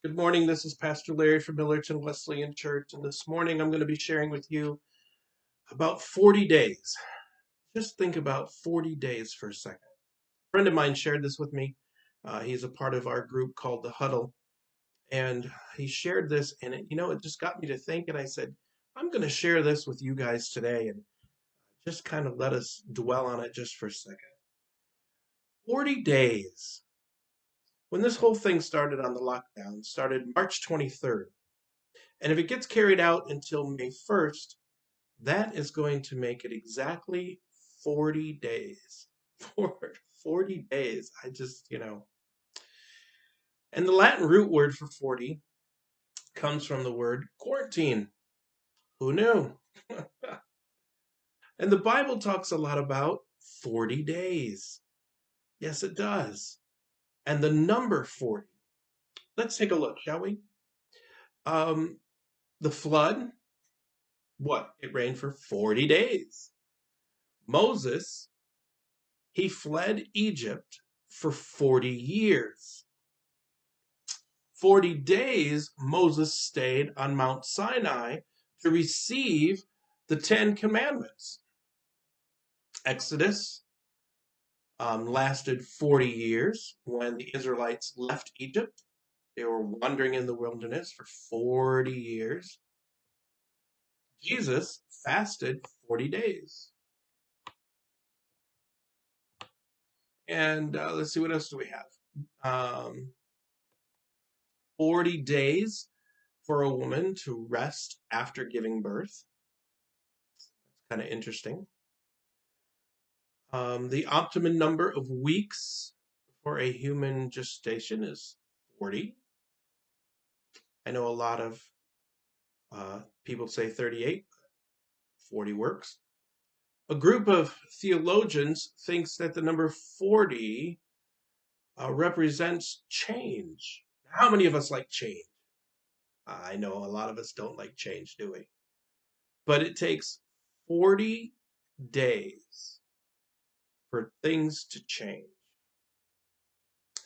Good morning. This is Pastor Larry from Millerton, Wesleyan Church, and this morning I'm going to be sharing with you about 40 days. Just think about 40 days for a second. A friend of mine shared this with me. He's a part of our group called The Huddle, and he shared this, and it just got me to think, and I said, I'm going to share this with you guys today, and just kind of let us dwell on it just for a second. 40 days. When this whole thing started on the lockdown, started March 23rd. And if it gets carried out until May 1st, that is going to make it exactly 40 days. 40 days. And the Latin root word for 40 comes from the word quarantine. Who knew? And the Bible talks a lot about 40 days. Yes, it does. And the number 40. Let's take a look, shall we? The flood, what? It rained for 40 days. Moses, he fled Egypt for 40 years. 40 days Moses stayed on Mount Sinai to receive the 10 Commandments. Exodus lasted 40 years when the Israelites left Egypt. They were wandering in the wilderness for 40 years. Jesus fasted 40 days. And let's see, what else do we have? 40 days for a woman to rest after giving birth. Kind of interesting. The optimum number of weeks for a human gestation is 40. I know a lot of people say 38, 40 works. A group of theologians thinks that the number 40 represents change. How many of us like change? I know a lot of us don't like change, do we? But it takes 40 days for things to change.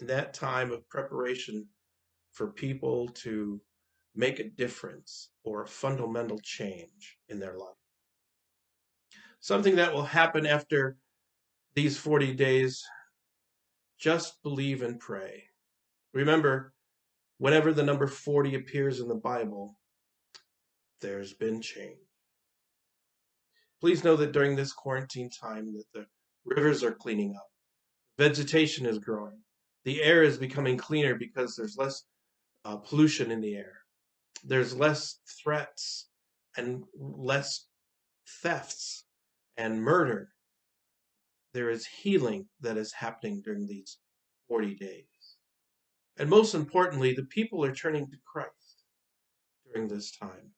That time of preparation for people to make a difference or a fundamental change in their life. Something that will happen after these 40 days, just believe and pray. Remember, whenever the number 40 appears in the Bible, there's been change. Please know that during this quarantine time that the rivers are cleaning up, vegetation is growing, the air is becoming cleaner because there's less pollution in the air. There's less threats and less thefts and murder. There is healing that is happening during these 40 days. And most importantly, the people are turning to Christ during this time.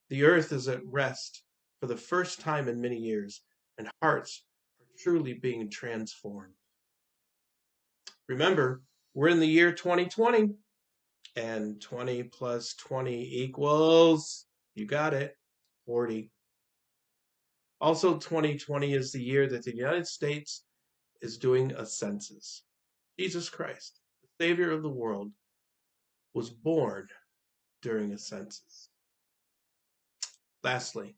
The earth is at rest for the first time in many years, and hearts are truly being transformed. Remember, we're in the year 2020, and 20 plus 20 equals, you got it, 40. Also, 2020 is the year that the United States is doing a census. Jesus Christ, the Savior of the world, was born during a census. Lastly,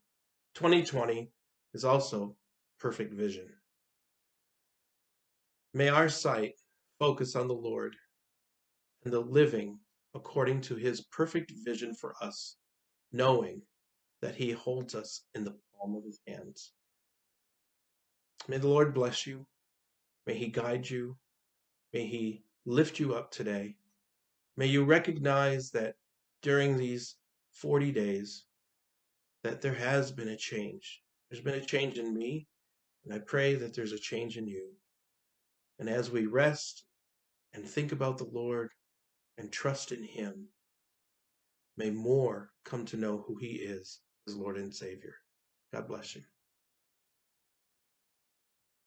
2020 is also perfect vision. May our sight focus on the Lord and the living according to his perfect vision for us, knowing that he holds us in the palm of his hands. May the Lord bless you. May he guide you. May he lift you up today. May you recognize that during these 40 days that there has been a change. There's been a change in me, and I pray that there's a change in you. And as we rest and think about the Lord and trust in him, may more come to know who he is as Lord and Savior. God bless you.